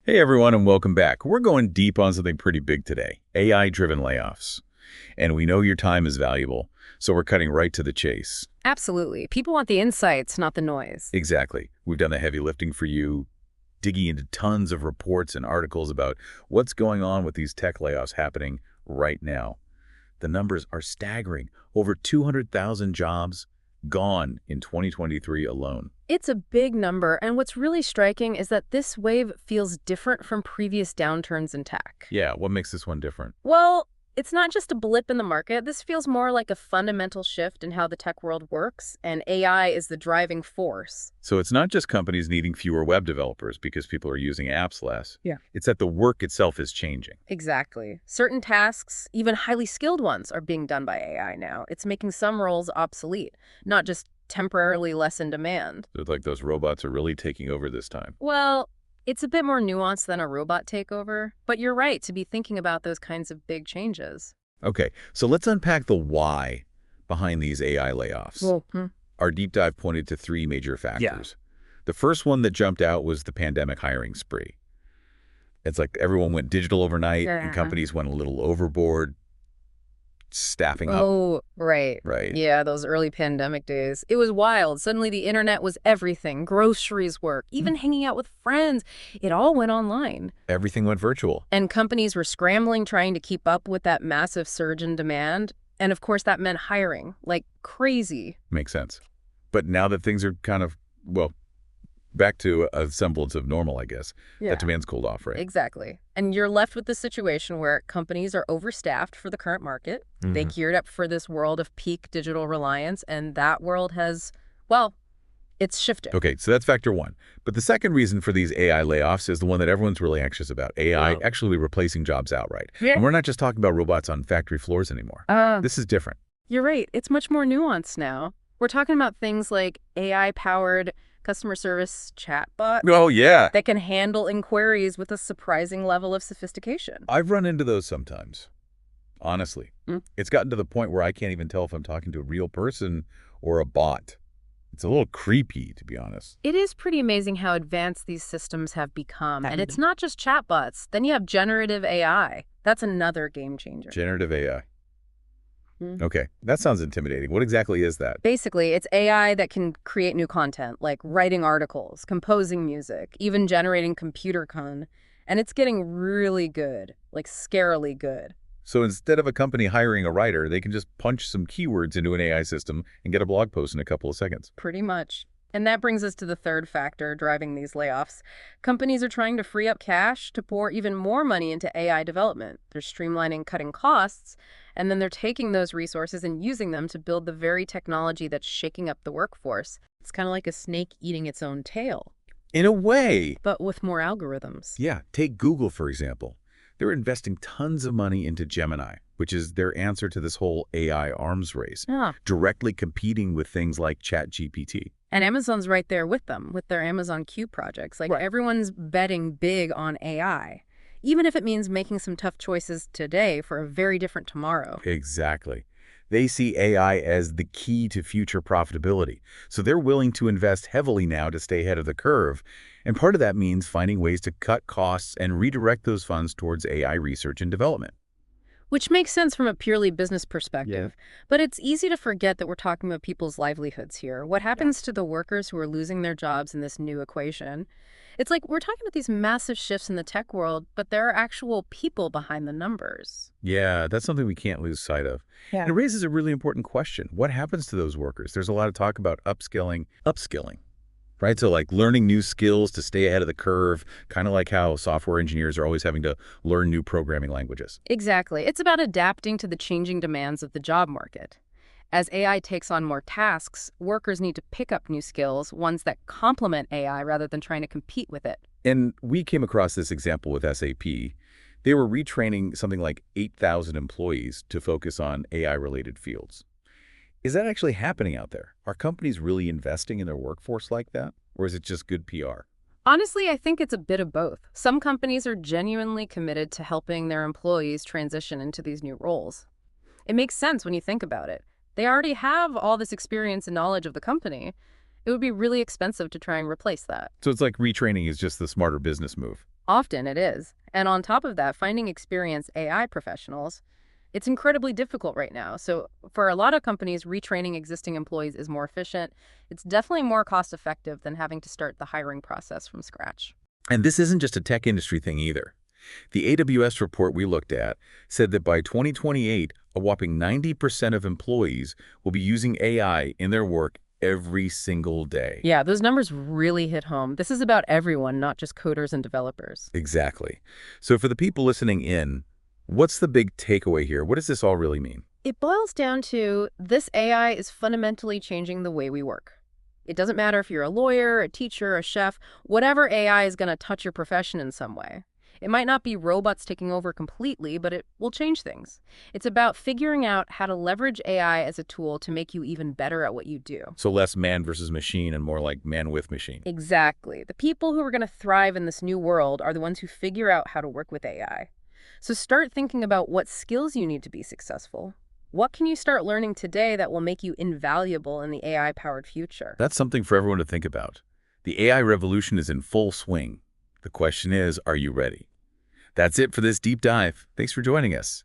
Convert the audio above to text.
Hey everyone, and welcome back. We're going deep on something pretty big today, AI-driven layoffs. And we know your time is valuable, so we're cutting right to the chase. Absolutely. People want the insights, not the noise. Exactly. We've done the heavy lifting for you, digging into tons of reports and articles about what's going on with these tech layoffs happening right now. The numbers are staggering. Over 200,000 jobs gone in 2023 alone. It's a big number, and what's really striking is that this wave feels different from previous downturns in tech. Yeah, what makes this one different? Well, it's not just a blip in the market. This feels more like a fundamental shift in how the tech world works, and AI is the driving force. So it's not just companies needing fewer web developers because people are using apps less. Yeah. It's that the work itself is changing. Exactly. Certain tasks, even highly skilled ones, are being done by AI now. It's making some roles obsolete, not just temporarily less in demand. So it's like those robots are really taking over this time. Well, it's a bit more nuanced than a robot takeover, but you're right to be thinking about those kinds of big changes. Okay, so let's unpack the why behind these AI layoffs. Our deep dive pointed to three major factors. The first one that jumped out was the pandemic hiring spree. It's like everyone went digital overnight and companies went a little overboard, staffing up. Oh, right. Right. Yeah, those early pandemic days. It was wild. Suddenly the internet was everything. Groceries, work, even hanging out with friends. It all went online. Everything went virtual. And companies were scrambling, trying to keep up with that massive surge in demand. And of course, that meant hiring, like crazy. Makes sense. But now that things are kind of, well, back to a semblance of normal, I guess, that demand's cooled off, right? Exactly. And you're left with the situation where companies are overstaffed for the current market. They geared up for this world of peak digital reliance, and that world has, well, it's shifted. Okay, so that's factor one. But the second reason for these AI layoffs is the one that everyone's really anxious about, AI actually replacing jobs outright. And we're not just talking about robots on factory floors anymore. This is different. You're right. It's much more nuanced now. We're talking about things like AI-powered customer service chatbot Oh, yeah. that can handle inquiries with a surprising level of sophistication. I've run into those sometimes, honestly. It's gotten to the point where I can't even tell if I'm talking to a real person or a bot. It's a little creepy, to be honest. It is pretty amazing how advanced these systems have become. And it's not just chatbots. Then you have generative AI. That's another game changer. Generative AI. Okay, that sounds intimidating. What exactly is that? Basically, it's AI that can create new content, like writing articles, composing music, even generating computer code. And it's getting really good, like scarily good. So instead of a company hiring a writer, they can just punch some keywords into an AI system and get a blog post in a couple of seconds. Pretty much. And that brings us to the third factor driving these layoffs. Companies are trying to free up cash to pour even more money into AI development. They're streamlining, cutting costs, and then they're taking those resources and using them to build the very technology that's shaking up the workforce. It's kind of like a snake eating its own tail. In a way. But with more algorithms. Yeah, take Google, for example. They're investing tons of money into Gemini, which is their answer to this whole AI arms race, directly competing with things like ChatGPT. And Amazon's right there with them, with their Amazon Q projects. Like, everyone's betting big on AI, even if it means making some tough choices today for a very different tomorrow. Exactly. They see AI as the key to future profitability. So they're willing to invest heavily now to stay ahead of the curve. And part of that means finding ways to cut costs and redirect those funds towards AI research and development. Which makes sense from a purely business perspective. But it's easy to forget that we're talking about people's livelihoods here. What happens to the workers who are losing their jobs in this new equation? It's like we're talking about these massive shifts in the tech world, but there are actual people behind the numbers. Yeah, that's something we can't lose sight of. And it raises a really important question. What happens to those workers? There's a lot of talk about upskilling, right? So like learning new skills to stay ahead of the curve, kind of like how software engineers are always having to learn new programming languages. Exactly. It's about adapting to the changing demands of the job market. As AI takes on more tasks, workers need to pick up new skills, ones that complement AI rather than trying to compete with it. And we came across this example with SAP. They were retraining something like 8,000 employees to focus on AI-related fields. Is that actually happening out there? Are companies really investing in their workforce like that? Or is it just good PR? Honestly, I think it's a bit of both. Some companies are genuinely committed to helping their employees transition into these new roles. It makes sense when you think about it. They already have all this experience and knowledge of the company, It would be really expensive to try and replace that. So it's like retraining is just the smarter business move. Often it is. And on top of that, finding experienced AI professionals, it's incredibly difficult right now. So for a lot of companies, retraining existing employees is more efficient. It's definitely more cost effective than having to start the hiring process from scratch. And this isn't just a tech industry thing either. The AWS report we looked at said that by 2028, a whopping 90% of employees will be using AI in their work every single day. Yeah, those numbers really hit home. This is about everyone, not just coders and developers. Exactly. So for the people listening in, what's the big takeaway here? What does this all really mean? It boils down to this AI is fundamentally changing the way we work. It doesn't matter if you're a lawyer, a teacher, a chef, whatever AI is going to touch your profession in some way. It might not be robots taking over completely, but it will change things. It's about figuring out how to leverage AI as a tool to make you even better at what you do. So less man versus machine and more like man with machine. Exactly. The people who are going to thrive in this new world are the ones who figure out how to work with AI. So start thinking about what skills you need to be successful. What can you start learning today that will make you invaluable in the AI-powered future? That's something for everyone to think about. The AI revolution is in full swing. The question is, are you ready? That's it for this deep dive. Thanks for joining us.